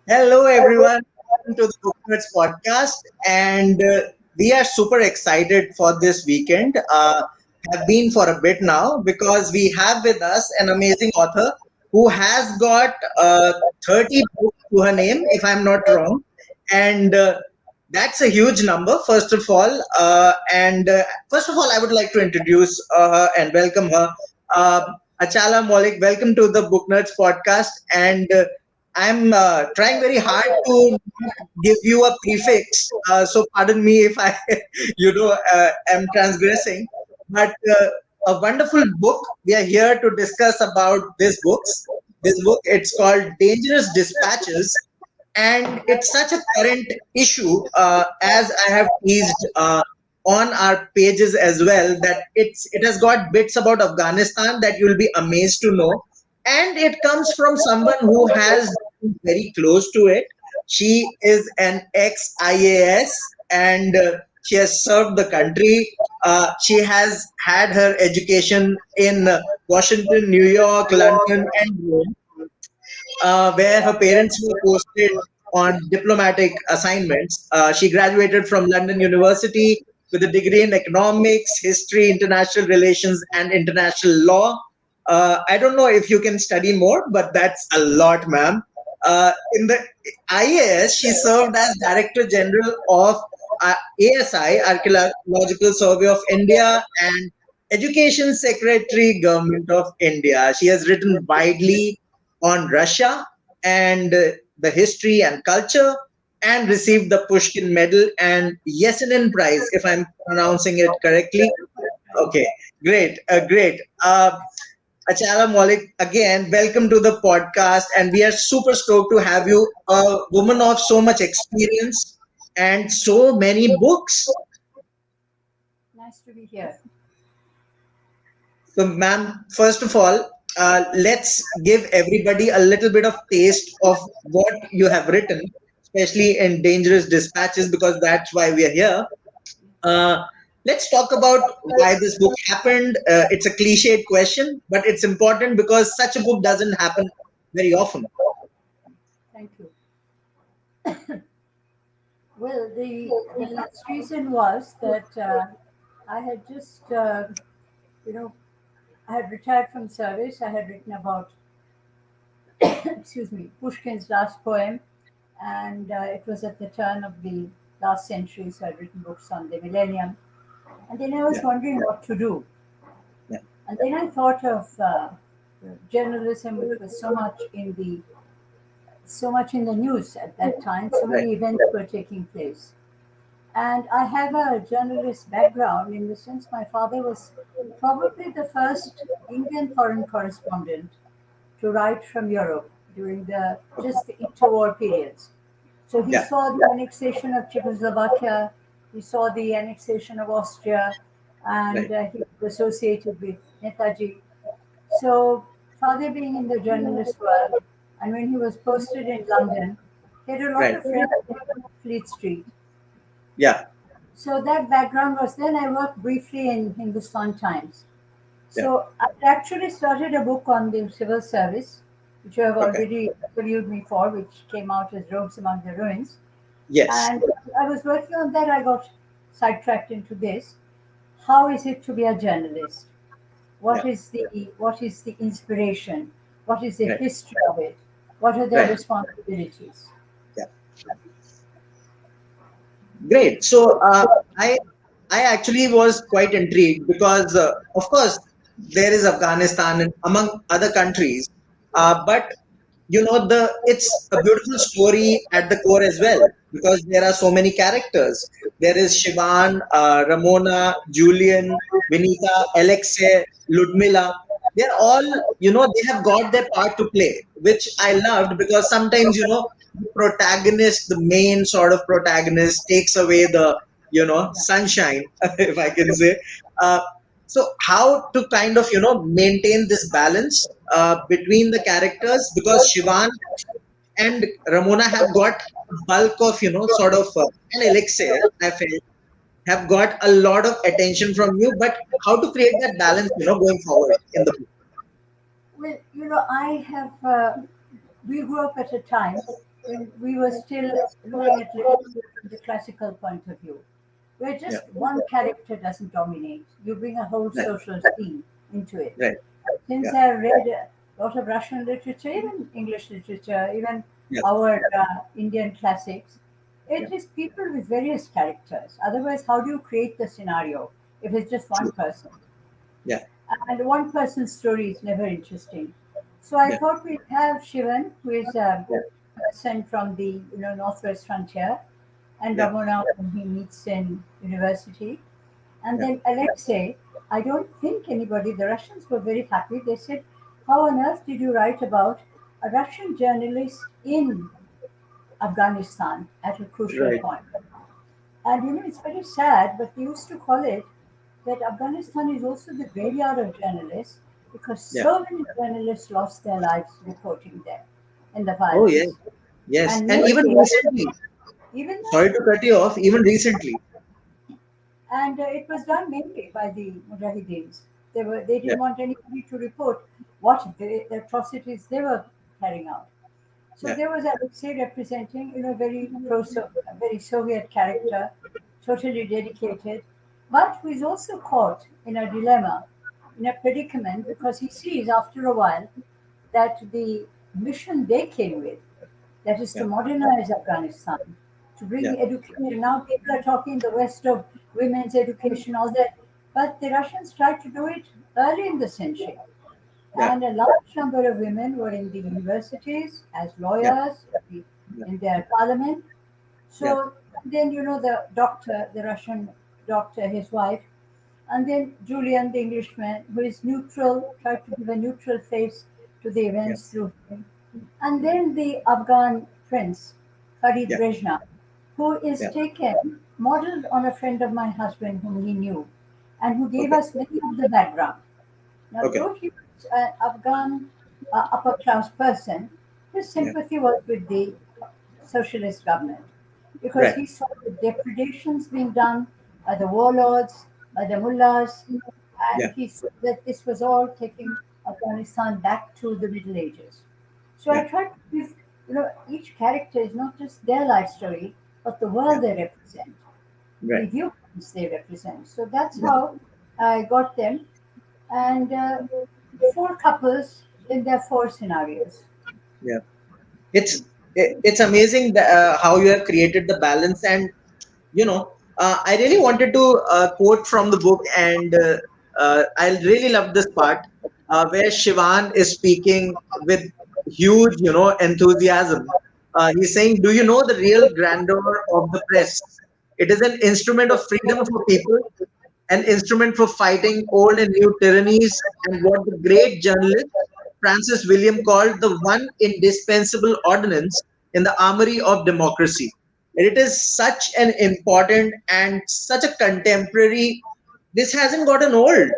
Hello, everyone. Welcome to the Booknerds podcast, and we are super excited for this weekend. Have been for a bit now because we have with us an amazing author who has got 30 books to her name, if I'm not wrong, and that's a huge number. First of all, I would like to introduce her and welcome her. Achala Moulik, welcome to the Booknerds podcast, and I'm trying very hard to not give you a prefix. So pardon me if I, am transgressing. But a wonderful book. We are here to discuss about this books. This book, it's called Dangerous Dispatches, and it's such a current issue, as I have teased on our pages as well, that it has got bits about Afghanistan that you'll be amazed to know, and it comes from someone who has been very close to it. She is an ex IAS, and she has served the country. She has had her education in Washington, New York, London, and Rome, where her parents were posted on diplomatic assignments. She graduated from London University with a degree in economics, history, international relations, and international law. I don't know if you can study more, but that's a lot, ma'am. In the IAS, she served as Director General of ASI, Archaeological Survey of India, and Education Secretary, Government of India. She has written widely on Russia and the history and culture, and received the Pushkin Medal and Yesenin Prize, if I'm pronouncing it correctly. Okay, great. Achala Moulik, again, welcome to the podcast, and we are super stoked to have you, a woman of so much experience and so many books. Nice to be here. So, ma'am, first of all, let's give everybody a little bit of taste of what you have written, especially in Dangerous Dispatches, because that's why we are here. Uh, let's talk about why this book happened. It's a cliched question, but it's important because such a book doesn't happen very often. Thank you. Well, the first reason was that I had just, you know, I had retired from service. I had written about, excuse me, Pushkin's last poem, and it was at the turn of the last century. So I'd written books on the millennium, and then I was Yeah, wondering what to do. yeah, And then I thought of journalism, which was so much in the news at that time. So right, many events were taking place. And I have a journalist background in the sense my father was probably the first Indian foreign correspondent to write from Europe during the just the interwar periods. So he yeah, saw the annexation of Czechoslovakia, he saw the annexation of Austria, and right, he was associated with Netaji. So, father being in the journalist world, and when he was posted in London, he had a lot right, of friends in Fleet Street. yeah, So that background was then I worked briefly in Hindustan Times. yeah, So I actually started a book on the civil service, which you have okay, already interviewed me for, which came out as Rogues Among the Ruins. yes, And I was working on that. I got sidetracked into this. How is it to be a journalist? yeah, What is the inspiration? What is the right, history of it? What are their right, responsibilities? yeah, great. So, I actually was quite intrigued because, of course, there is Afghanistan and among other countries, but it's a beautiful story at the core as well because there are so many characters. There is Shivan, Ramona, Julian, Vinita, Alexei, Ludmila. They're all, they have got their part to play, which I loved because sometimes, the protagonist, the main sort of protagonist, takes away the, Yeah. sunshine, if I can say. Uh, so how to kind of maintain this balance between the characters, because Shivan and Ramona have got a bulk of sort of and Alexei, I felt, have got a lot of attention from you, but how to create that balance going forward in the book. Well, I have. We grew up at a time when we were still looking at literature from the classical point of view, where yeah, just one character doesn't dominate. You bring a whole right, social scene into it. right, Since yeah, I've read a lot of Russian literature, even English literature, even yeah, our Indian classics, yeah, it is people with various characters. Otherwise, how do you create the scenario if it's just one true, person? yeah, And one person's story is never interesting. So I yeah, thought we'd have Shivan, who is a yeah, person from the northwest frontier, and yeah, Ramona, whom he meets in university, and yeah, then Alexei. I don't think anybody. The Russians were very happy. They said, "How on earth did you write about a Russian journalist in Afghanistan at a crucial right. point?" And it's very sad, but they used to call it that Afghanistan is also the graveyard of journalists because Yeah. so many journalists lost their lives reporting there in the Oh, yes, violence. yes. And And even mainly, recently, even now, sorry to cut you off, even recently. and it was done mainly by the Mujahideens. They Yeah, didn't want anybody to report what the atrocities they were carrying out. So yeah, there was Alexei representing, very very Soviet character, totally dedicated, but who is also caught in a dilemma, in a predicament, because he sees after a while that the mission they came with, that is to yeah, modernize Afghanistan, to yeah, bring education. Now people are talking in the West of women's education, all that, but the Russians tried to do it early in the century, yeah, and a large number of women were in the universities as yeah, lawyers yeah, in their parliament. yeah. So then, the doctor, the Russian doctor, his wife, and then Julian, the Englishman, who is neutral, tried to give a neutral face to the Yeah, events through him. And then the Afghan prince, Farid yeah, Brezhnev, who is yeah. taken, modeled on a friend of my husband whom he knew, and who gave Okay, us many of the background. Now, okay. though he was an Afghan upper class person, his Yeah, sympathy was with the socialist government because right. he saw the depredations being done by the warlords, by the mullahs, and Yeah, he saw that this was all taking Afghanistan back to the Middle Ages. So I yeah, tried to give, each character is not just their life story, but the yeah, world they represent, the right. viewpoints they represent. So that's Yeah, how I got them, and four couples in their four scenarios. yeah. It's it's amazing how you have created the balance, and I really wanted to quote from the book, and I really love this part where Shivan is speaking with huge, enthusiasm. He's saying, "Do you know the real grandeur of the press? It is an instrument of freedom for people, an instrument for fighting old and new tyrannies, and what the great journalist Francis William called the one indispensable ordinance in the armory of democracy." And it is such an important and such a contemporary. This hasn't gotten old.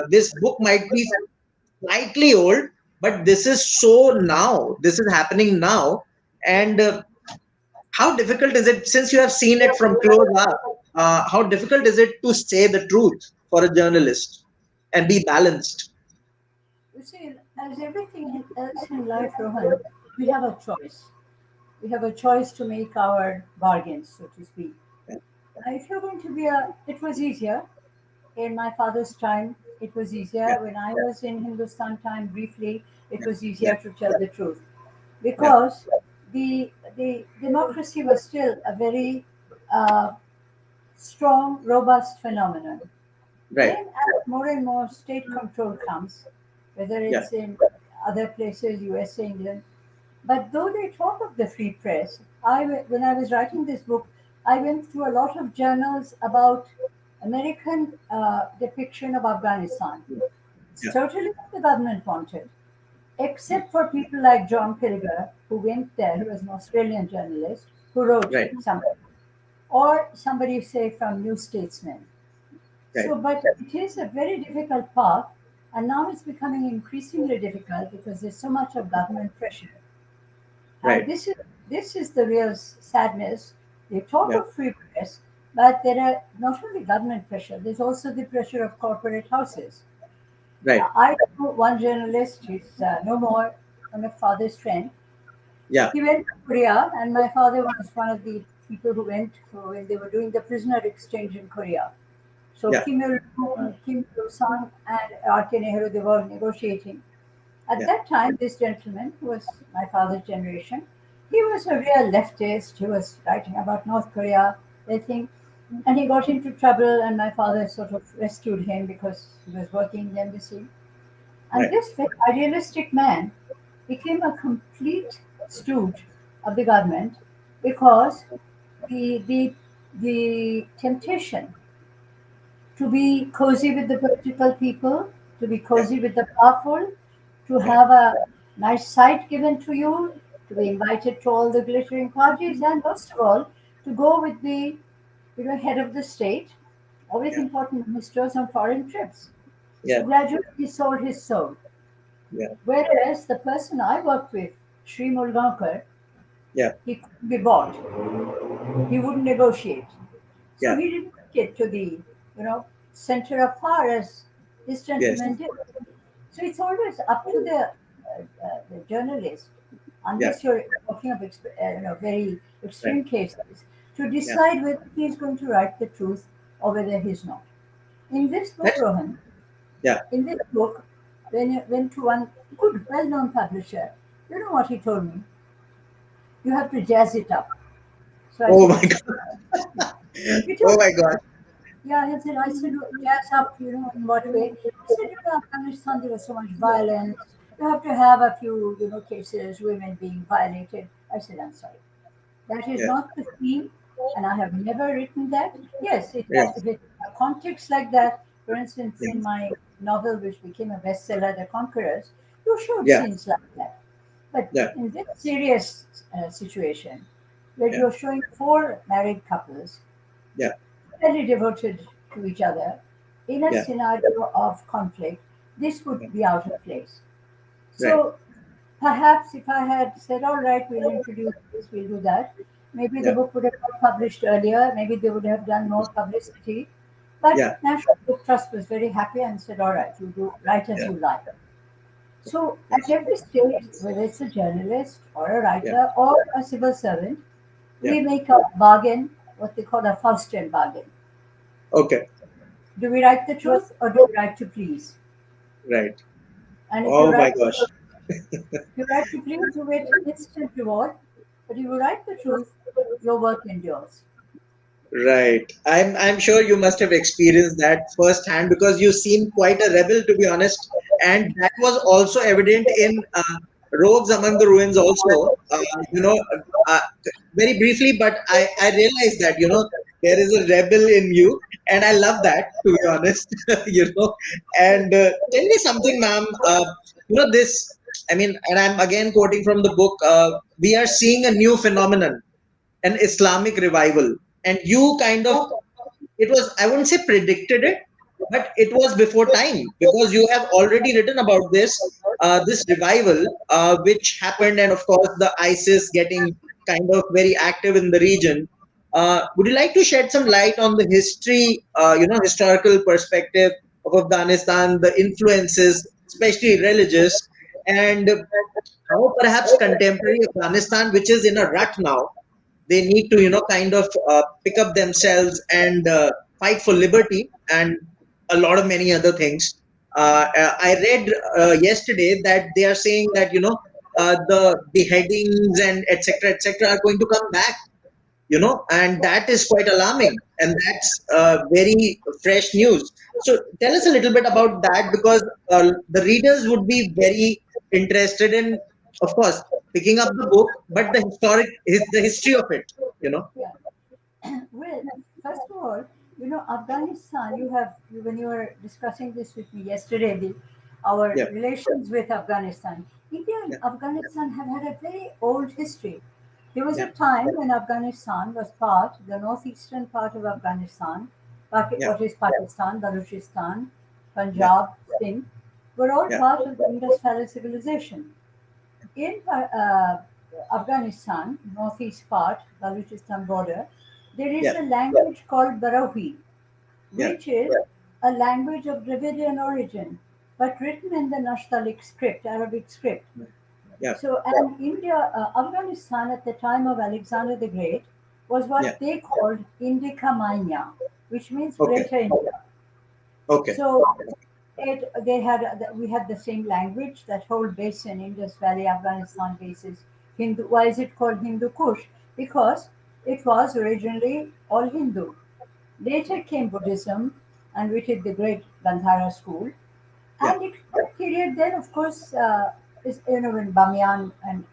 This book might be slightly old, but this is so now. This is happening now, and how difficult is it, since you have seen it from close up, how difficult is it to say the truth for a journalist and be balanced? You see, as everything else in life, Rohan, we have a choice. We have a choice to make our bargains, so to speak. Yeah, If you're going to be it was easier in my father's time. It was yeah, easier when I was in Hindustan time. Briefly, it yeah, was yeah, easier to tell the truth yeah, because the democracy was still a very uh, strong, robust phenomenon. right, Then, as more and more state control comes, whether yeah, it's in other places, USA, England, but though they talk of the free press, when I was writing this book, I went through a lot of journals about American depiction of Afghanistan. It's yeah, totally what the government wanted, except for people like John Pilger, who went there, who was an Australian journalist, who wrote right, something, or somebody, say, from New Statesman. right, So, but it is a very difficult path, and now it's becoming increasingly difficult because there's so much of government pressure. And right, this is the real sadness. They talk yeah, of free press, but there are not only government pressure. There's also the pressure of corporate houses. right, I know one journalist. He's no more, my father's friend. Yeah. He went to Korea, and my father was one of the people who went when they were doing the prisoner exchange in Korea. So Yeah. Kim Il Sung and R.K. Nehru, they were negotiating. At Yeah. that time, this gentleman, who was my father's generation, he was a real leftist. He was writing about North Korea, I think, and he got into trouble, and my father sort of rescued him because he was working in the embassy. And Right. this very idealistic man became a complete stooge of the government because the the the temptation to be cozy with the political people, to be Yeah. cozy with the powerful, to Yeah. have a nice sight given to you, to be invited to all the glittering parties, and most of all, to go with the head of the state or with Yeah. important ministers on foreign trips. So Yeah. gradually he sold his soul. Yeah. Whereas the person I worked with, Sri Mulgankar, Yeah. he couldn't be bought. He wouldn't negotiate. So Yeah. he didn't get to the, center of power as this Yes. gentleman did. So it's always up to the journalist, Yeah. unless you're talking of very Right. extreme cases, to Yeah. decide whether he's going to write the truth or whether he's not. In this book, That's, Rohan, yeah. in this book, when you went to one good, well-known publisher, you know what he told me? You have to jazz it up. So I Oh said, my excuse God. me. He Oh told my me, God. yeah, I said, jazz up, in what way? He said, Afghanistan, there was so much violence. You have to have a few, cases, women being violated. I said, I'm sorry. That is Yeah. not the theme, and I have never written that. Yes, if Yes. it's a context like that, for instance, Yeah. in my novel, which became a bestseller, The Conquerors, you showed Yeah. scenes like that. But Yeah. in this serious situation, where Yeah. you're showing four married couples Yeah. very devoted to each other in a Yeah. scenario of conflict, this would Yeah. be out of place. Right. So perhaps if I had said, all right, we'll introduce this, we'll do that, maybe the Yeah. book would have got published earlier, maybe they would have done more publicity. But Yeah. National Book Trust was very happy and said, all right, you do write as Yeah. you like. So at Yes. every stage, whether it's a journalist or a Yeah. writer or a civil servant, Yeah. we make a bargain, what they call a Faustian bargain. Okay. Do we write the truth or do we write to please? Right. And if you Oh my write gosh. to please, you get instant reward. But if you write the truth, your work endures. Right. I'm sure you must have experienced that firsthand because you seem quite a rebel, to be honest. And that was also evident in Rogues Among the Ruins also. Uh, very briefly, but I realized that, there is a rebel in you. And I love that, to be honest, And tell me something, ma'am. This, I mean, and I'm again quoting from the book, we are seeing a new phenomenon, an Islamic revival. And you kind of, it was, I wouldn't say predicted it, but it was before time because you have already written about this revival, which happened, and of course, the ISIS getting kind of very active in the region. Would you like to shed some light on the history, historical perspective of Afghanistan, the influences, especially religious, and how perhaps contemporary Afghanistan, which is in a rut now, they need to kind of pick up themselves and fight for liberty and a lot of many other things. I read yesterday that they are saying that the beheadings and etc are going to come back, and that is quite alarming, and that's very fresh news. So tell us a little bit about that because the readers would be very interested in, of course, picking up the book, but the history of it, you know. Yeah. Well, first of all, Afghanistan, when you were discussing this with me yesterday, our Yeah. relations with Afghanistan, India and Yeah. Afghanistan have had a very old history. There was a Yeah. time when Afghanistan was the northeastern part of Afghanistan, Yeah. what is Pakistan, Balochistan, Yeah. Punjab, Sindh, were all Yeah. part of the Indus Valley civilization. In Afghanistan, northeast part, Balochistan border, there is Yeah. a language called Barahi, Yeah. which is a language of Dravidian origin, but written in the Nashtalik script, Arabic script. yeah, So, and India, Afghanistan at the time of Alexander the Great was yeah. what they called Indica Manya, which means Okay, Greater India. okay. So they had we had the same language. That whole basin, Indus Valley, Afghanistan basis, Hindu. Why is it called Hindu Kush? Because it was originally all Hindu. Later came Buddhism, and we did the great Gandhara school. Yeah, And it that period then, of course, is in Bamiyan and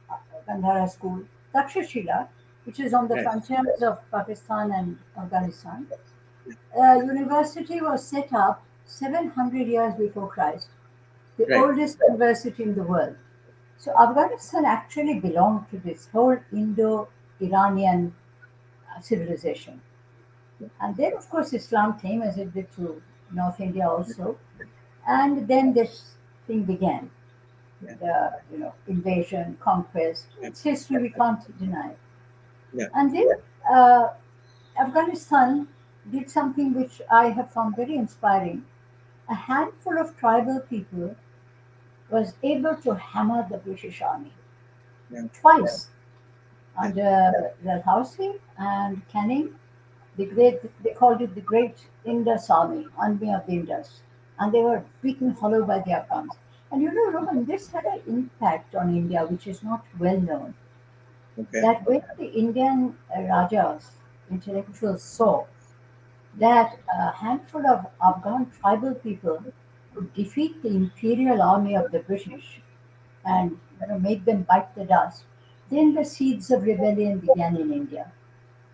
Gandhara school, Takshashila, which is on the right, frontiers of Pakistan and Afghanistan. University was set up 700 years before Christ, the right, oldest university in the world. So Afghanistan actually belonged to this whole Indo-Iranian civilization. And then, of course, Islam came as it did to North India also. And then this thing began, yeah, the invasion, conquest. yeah, It's history, we can't deny. yeah, And then uh, Afghanistan did something which I have found very inspiring. A handful of tribal people was able to hammer the British army yeah, twice yeah, under Dalhousie and Canning. They called it the Great Indus Army, Army of the Indus, and they were beaten hollow by the Afghans. And Roman, this had an impact on India, which is not well known. okay, That when the Indian Rajas, intellectuals, saw that a handful of Afghan tribal people could defeat the imperial army of the British and make them bite the dust, then the seeds of rebellion began in India.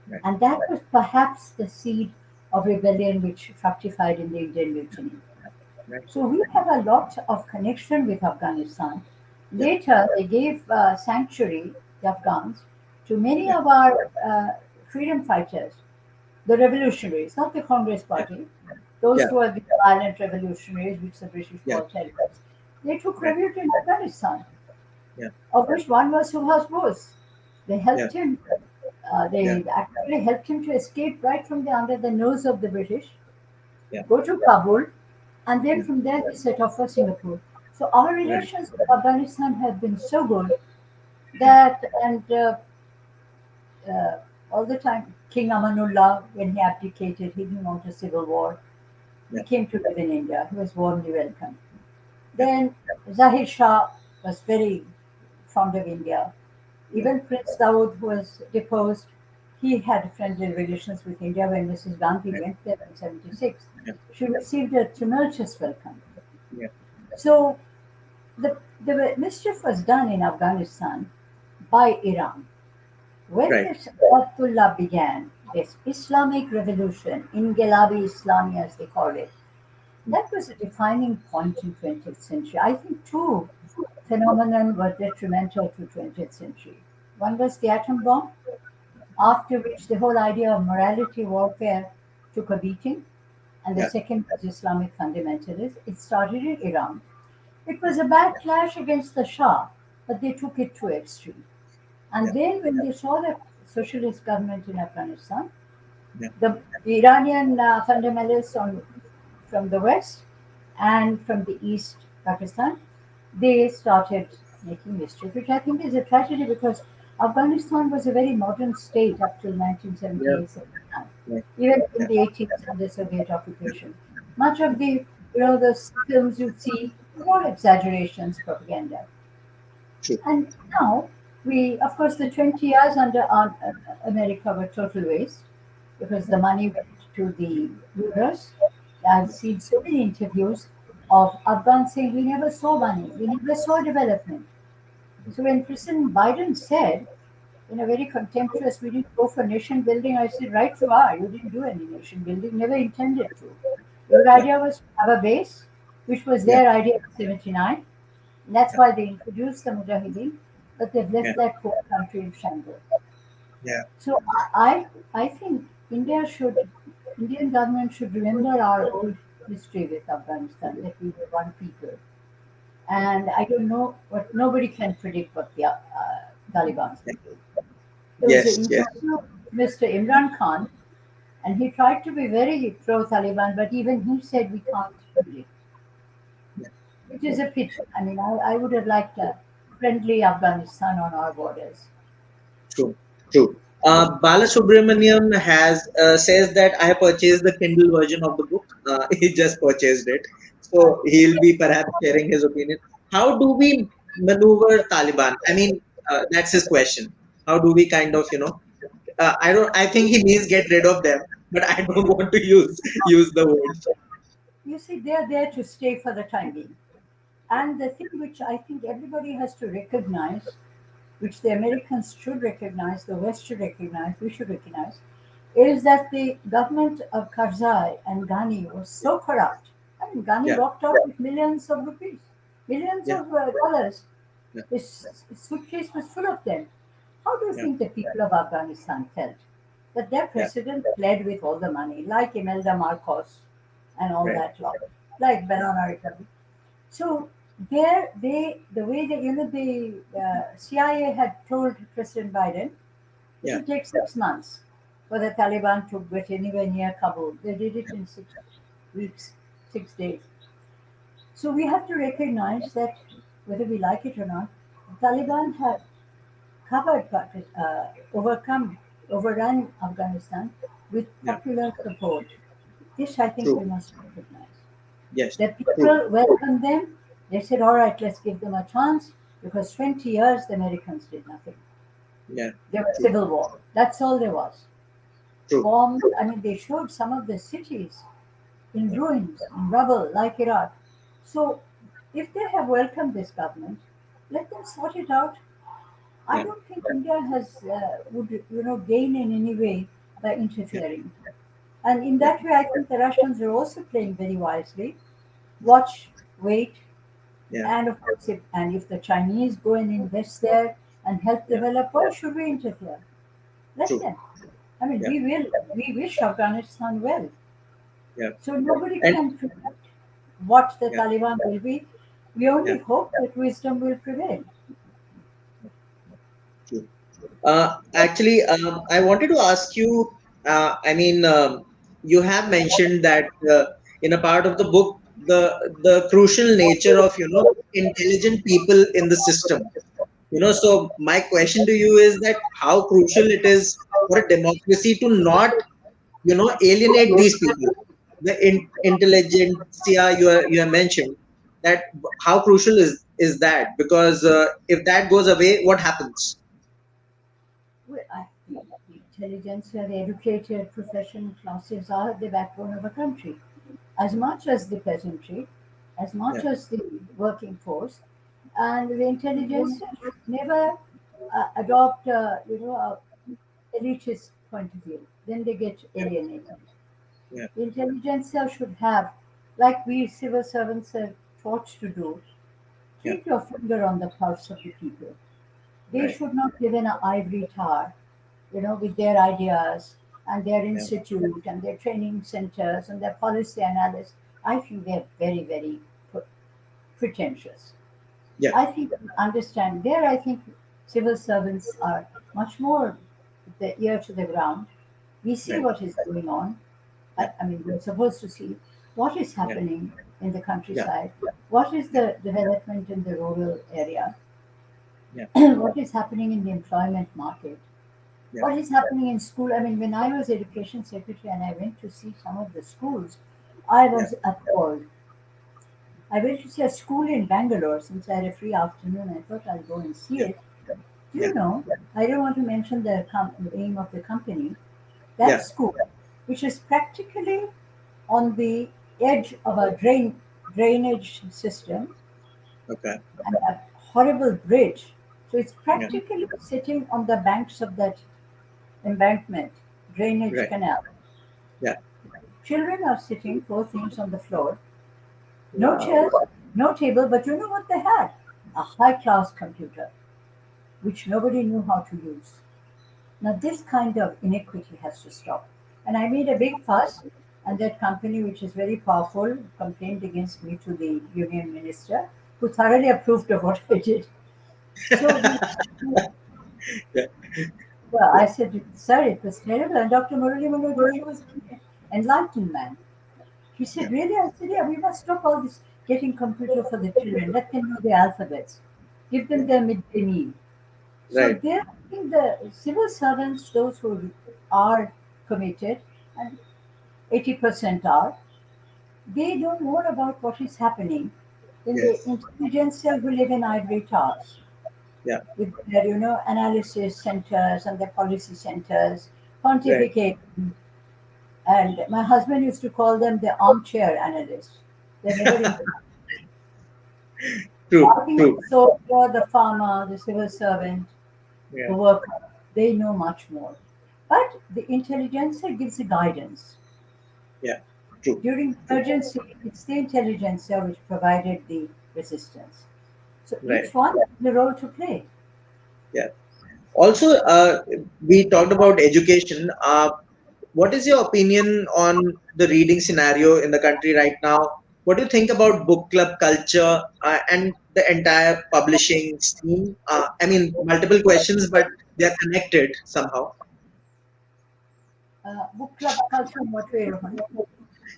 right, And that was perhaps the seed of rebellion which fructified in the Indian Mutiny. right, So we have a lot of connection with Afghanistan. yeah, Later, they gave sanctuary, the Afghans, to many yeah, of our freedom fighters, the revolutionaries, not the Congress yeah, Party, those yeah, who are the violent revolutionaries, which the British yeah, called terrorists. They took right, refuge in Afghanistan, yeah, of which one was Subhas Bose. They yeah, helped him. yeah, They actually helped him to escape right from under the nose of the British, yeah, go to Kabul, and then yeah, from there they set off for Singapore. So our right, relations with Afghanistan have been so good yeah, that, and uh, all the time, King Amanullah, when he abdicated, he didn't want a civil war. yeah, He came to live in India. He was warmly welcomed. yeah, Then Zahir Shah was very fond of India. yeah, Even Prince Dawood, who was deposed, he had friendly relations with India when Mrs. Gandhi right, went there in 76. yeah, She received a tumultuous welcome. yeah, So the mischief was done in Afghanistan by Iran. When right, this Ayatollah began, this Islamic revolution, Inqilabi Islami as they call it, that was a defining point in 20th century. I think two phenomena were detrimental to 20th century. One was the atom bomb, after which the whole idea of morality warfare took a beating, and the yeah, second was Islamic fundamentalism. It started in Iran. It was a bad clash against the Shah, but they took it to extreme. yeah, And then when they saw the socialist government in Afghanistan, yeah, the Iranian fundamentalists from the west and from the east, Pakistan, they started making mischief, which I think is a tragedy because Afghanistan was a very modern state up till yeah, 1978, 79, right, even in yeah, the 80s under Soviet occupation. Much of the films you see, were all exaggerations, propaganda. true, And now, of course, the 20 years under America were total waste because the money went to the rulers. I've seen so many interviews of Afghans saying, we never saw money, we never saw development. So when President Biden said, in a very contemptuous, we didn't go for nation building, I said, right you are, you didn't do any nation building, never intended to. Your yeah, idea was to have a base, which was yeah, their idea in 79. That's yeah, why they introduced the Mujahideen, but they've yeah, left that poor country in shambles. yeah, So I think Indian government should remember our old history with Afghanistan, that we were one people. And I don't know what nobody can predict what the Taliban will do. There was yes, an yes, interview with Mr. Imran Khan, and he tried to be very pro-Taliban, but even he said we can't predict, yeah, which is a pity. I mean, I would have liked a friendly Afghanistan on our borders. True, true. Balasubramaniam has says that I have purchased the Kindle version of the book. He just purchased it, so he'll be perhaps sharing his opinion. How do we maneuver Taliban? I mean, that's his question. How do we kind of, I don't. I think he means get rid of them, but I don't want to use the words. You see, they're there to stay for the time being. And the thing which I think everybody has to recognize, which the Americans should recognize, the West should recognize, we should recognize, is that the government of Karzai and Ghani was so corrupt. I mean, Ghani Yeah, walked out with millions of rupees, millions yeah, of dollars. yeah, His suitcase was full of them. How do you yeah. think the people of Afghanistan felt? That their Yeah. president fled with all the money, like Imelda Marcos and all Right. that lot, like Banana Republic. So there, the way that the CIA had told President Biden, it Yeah. will take 6 months for the Taliban to get anywhere near Kabul. They did it in 6 weeks, 6 days. So we have to recognize that whether we like it or not, the Taliban have covered, overrun Afghanistan with Yeah. popular support. This I think we True. must recognize. Yes. The True. people welcomed them. They said, all right, let's give them a chance because 20 years the Americans did nothing. Yeah. There was True. civil war. That's all there was. True. Bombed, I mean, they showed some of the cities in Yeah. ruins, in rubble, like Iraq. So if they have welcomed this government, let them sort it out. I Yeah. don't think India would gain in any way by Yeah. interfering. And in Yeah. that way, I think the Russians are also playing very wisely. Watch, wait, Yeah. and of course, if the Chinese go and invest there and help Yeah. develop, why should we interfere? Let True. them. I mean, Yeah. we wish Afghanistan well. Yeah. So nobody And can predict what the yeah. Taliban will be. We Yeah. only hope that wisdom will prevail. True. Actually, I wanted to ask you. I mean, you have mentioned that in a part of the book, the crucial nature of intelligent people in the system. So my question to you is that how crucial it is for a democracy to not alienate these people, the intelligentsia you have mentioned, that how crucial is that, because if that goes away, what happens? Well, the intelligence, the educated professional classes are the backbone of a country, as much as the peasantry, as Yeah, much as the working force, and the intelligence should never adopt, a elitist point of view. Then they get yeah, alienated. yeah, The intelligentsia should have, like we civil servants are taught to do, yeah. keep your finger on the pulse of the people. They Right. should not live in an ivory tower, with their ideas and their Yeah, institute and their training centers and their policy analysts. I think they're very, very pretentious. yeah. I think understand there. I think civil servants are much more with the ear to the ground. We see Right. what is going on. Yeah, I mean, we're supposed to see what is yeah, happening in the yeah, countryside, what is yeah, the development in the rural area, yeah, what is happening in the employment market, yeah, what is happening in school. I mean, when I was education secretary and I went to see some of the schools, I yeah, was appalled. I went to see a school in Bangalore since I had a free afternoon. I thought I'll go and see yeah, it. Do yeah, you know? I don't want to mention the name of the company. That yeah. school, which is practically on the edge of a drainage system Okay. and a horrible bridge. So it's Yeah. practically sitting on the banks of that embankment, drainage Right. canal. Yeah. Children are sitting, poor things, on the floor. No Wow. chairs, no table, but you know what they had? A high class computer, which nobody knew how to use. Now, this kind of inequity has to stop. And I made a big fuss, and that company, which is very powerful, complained against me to the union minister, who thoroughly approved of what I did. So, Yeah. well, Yeah. I said, sir, it was terrible. And Dr. Murali Manohar Joshi was an enlightened man. He Yeah. said, really? I said, yeah, we must stop all this getting computer for the children. Let them know the alphabets. give them yeah, their midday meal. So right. there, I think the civil servants, those who are committed, and 80% are, they know more about what is happening than the Yes, intelligentsia who live in ivory towers yeah, with their, analysis centers and their policy centers, right. pontificating. And my husband used to call them the armchair analysts. They're never in True, talking true. the soldier, the farmer, the civil servant, Yeah, the worker. They know much more. But the intelligentsia gives the guidance. yeah, true, During true. emergency, it's the intelligentsia which provided the resistance. So Right. each one has a role to play. Yeah. Also, we talked about education. What is your opinion on the reading scenario in the country right now? What do you think about book club culture and the entire publishing scene? I mean, multiple questions, but they are connected somehow. Book club culture in what way, Rohan?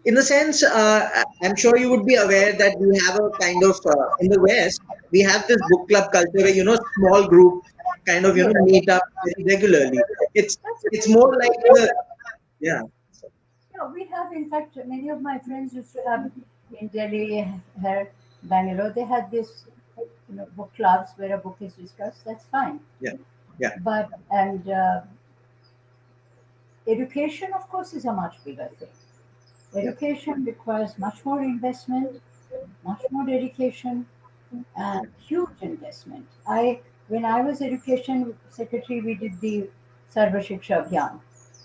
In the sense, I'm sure you would be aware that we have a kind of in the West, we have this book club culture where small groups kind of Yes, meet up very regularly. It's that's a it's very more good like point. the yeah, Yeah, we have, in fact, many of my friends used to have in Delhi, here, Bangalore, they had this, book clubs where a book is discussed. That's fine. yeah, yeah, But, and education, of course, is a much bigger thing. yeah, Education requires much more investment, much more dedication, and yeah, huge investment. When I was education secretary, we did the Sarva Shiksha Abhiyan.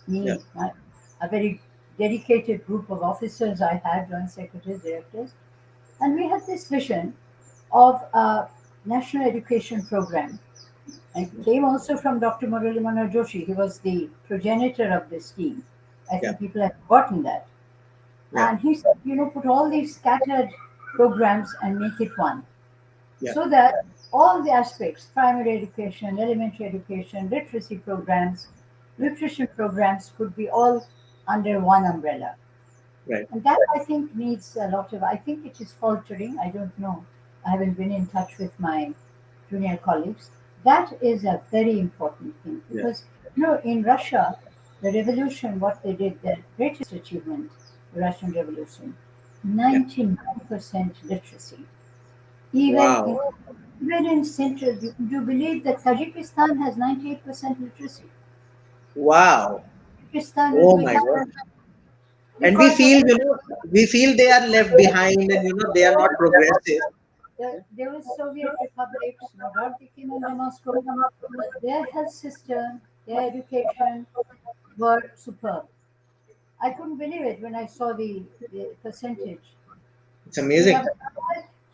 yeah, A very dedicated group of officers I had, joint secretaries, directors, and we had this vision of a national education program. And it came also from Dr. Murali Manohar Joshi. He was the progenitor of this scheme. I yeah, think people have forgotten that. yeah, And he said, put all these scattered programs and make it one. yeah, So that all the aspects, primary education, elementary education, literacy programs, yeah, nutrition programs could be all under one umbrella. right, And that I think needs a lot of, I think it is faltering. I don't know. I haven't been in touch with my junior colleagues. That is a very important thing yeah, because, in Russia, the revolution, what they did, their greatest achievement, the Russian Revolution, yeah. 99% literacy. Even Wow, in, even in Central, do you believe that Tajikistan has 98% literacy? wow. Tajikistan is Oh doing my God. And we because of feel, we feel they are left behind and they are not progressive. there was Soviet republics, no doubt they came under Moscow, but their health system, their education were superb. I couldn't believe it when I saw the percentage. It's They amazing. have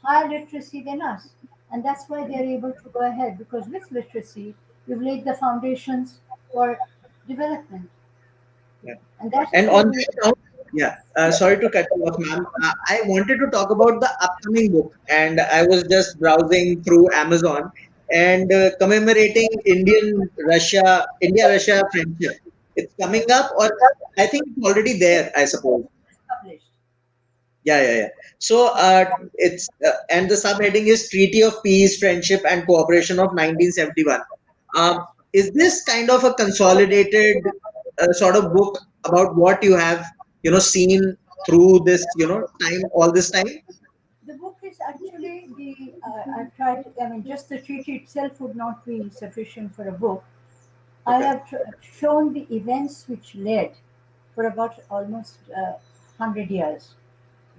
higher literacy than us, and that's why they're able to go ahead because with literacy, you've laid the foundations for development, Yeah. and that is And what on we. that note, yeah, sorry to cut you off, ma'am. I wanted to talk about the upcoming book, and I was just browsing through Amazon and commemorating India-Russia friendship. It's coming up, or I think it's already there, I suppose. Published. Yeah, yeah, yeah. So it's and the subheading is Treaty of Peace, Friendship, and Cooperation of 1971. Is this kind of a consolidated sort of book about what you have seen through this time all this time? The book is actually the. I've tried. I mean, just the treaty itself would not be sufficient for a book. I Okay. have shown the events which led for about almost 100 years.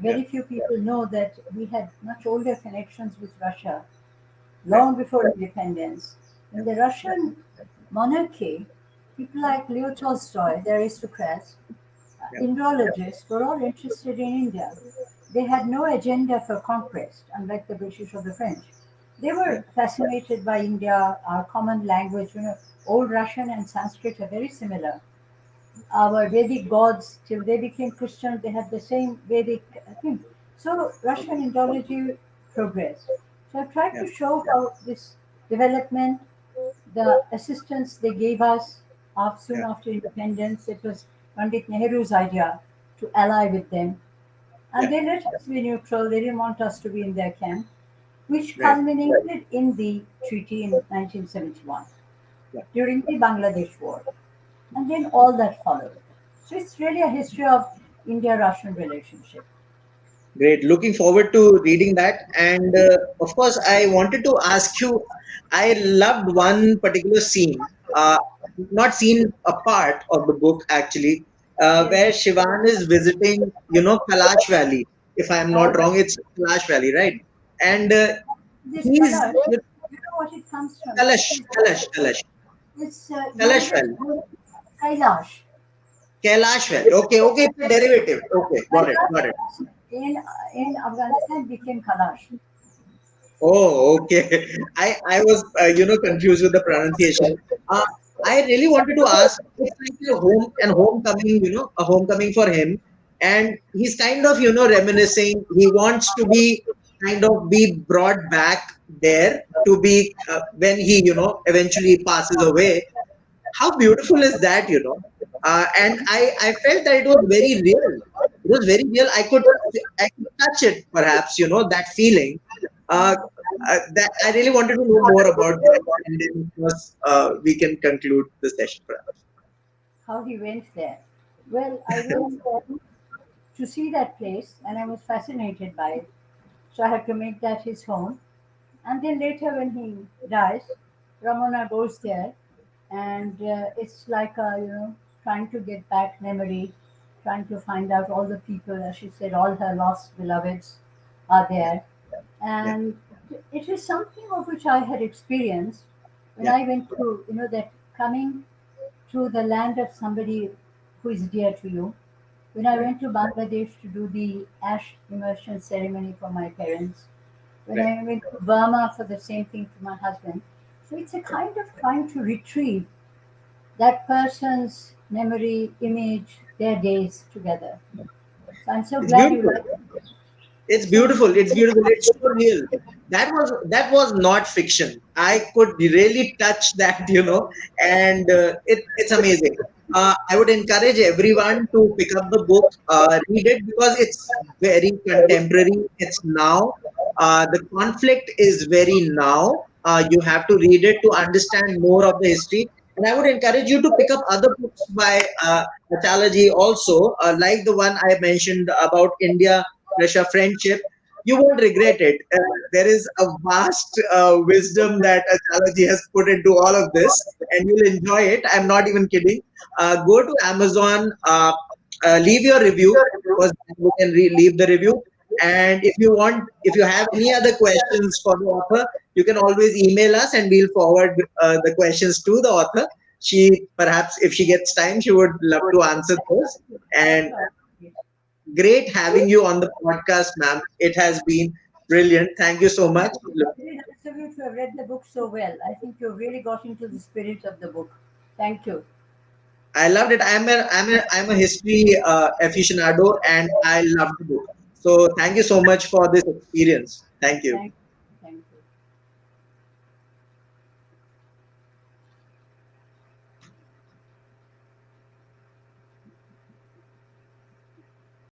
Yeah. Very few people know that we had much older connections with Russia Right. long before independence. Yeah. In the Russian monarchy, people like Leo Tolstoy, the aristocrats, Yeah. Indologists were all interested in India. They had no agenda for conquest, unlike the British or the French. They Yeah. were fascinated by India, our common language. Old Russian and Sanskrit are very similar. Our Vedic gods, till they became Christian, they had the same Vedic thing. So Russian Indology progressed. So I've tried Yeah. to show how this development, the assistance they gave us soon Yeah. after independence, it was Pandit Nehru's idea to ally with them. And Yeah. they let us be neutral. They didn't want us to be in their camp. which Right. culminated in the treaty in 1971 Yeah. during the Bangladesh War, and then all that followed. So it's really a history of India-Russian relationship. Great. Looking forward to reading that. And of course, I wanted to ask you, I loved one particular scene, not scene, a part of the book actually, Yes, where Shivan is visiting, Kalash Valley. If I'm not uh, wrong, it's Kalash Valley, right? And this he's color, you know what it comes from? It Kalash, is, Kalash, Kalash, it's Kalash Yogic Valley, Kailash. Kailash Valley. Okay, okay, it's a derivative. Okay, got it, got it. Kailash in Afghanistan became Kalash. Oh, okay. I was confused with the pronunciation. Uh, I really wanted to ask. It's like a homecoming, a homecoming for him, and he's kind of reminiscing. He wants to be kind of be brought back there to be when he eventually passes away. How beautiful is that, and I felt that it was very real. It was very real. I could touch it, perhaps, that feeling. uh, that I really wanted to know more about that, and then of course we can conclude the session, perhaps. How he went there. Well, I went there to see that place, and I was fascinated by it. So I had to make that his home. And then later, when he dies, Ramona goes there, and it's like trying to get back memory, trying to find out all the people. As she said, all her lost beloveds are there, Yeah, and it is something of which I had experienced when yeah, I went to that coming to the land of somebody who is dear to you. When I right, went to Bangladesh to do the ash immersion ceremony for my parents, when right. I went to Burma for the same thing for my husband. So it's a kind of trying to retrieve that person's memory, image, their days together. So I'm so It's glad you beautiful. like it. It's So beautiful. It's beautiful. It's so real. That was not fiction. I could really touch that, and it's amazing. I would encourage everyone to pick up the book, read it because it's very contemporary. It's now. The conflict is very now. You have to read it to understand more of the history. And I would encourage you to pick up other books by Achala ji also, like the one I mentioned about India Russia friendship. You won't regret it. There is a vast wisdom that Achalaji has put into all of this, and you'll enjoy it. I'm not even kidding. Go to Amazon, leave your review because you can leave the review. And if you have any other questions for the author, you can always email us, and we'll forward the questions to the author. She perhaps, if she gets time, she would love to answer those. that's And all. great having you on the podcast, ma'am. It has been brilliant. Thank you so much. Very nice of you to have read the book so well. I think you really got into the spirit of the book. Thank you. I loved it. I'm a history aficionado, and I love the book. So thank you so much for this experience. Thank you. Thank you. Thank you.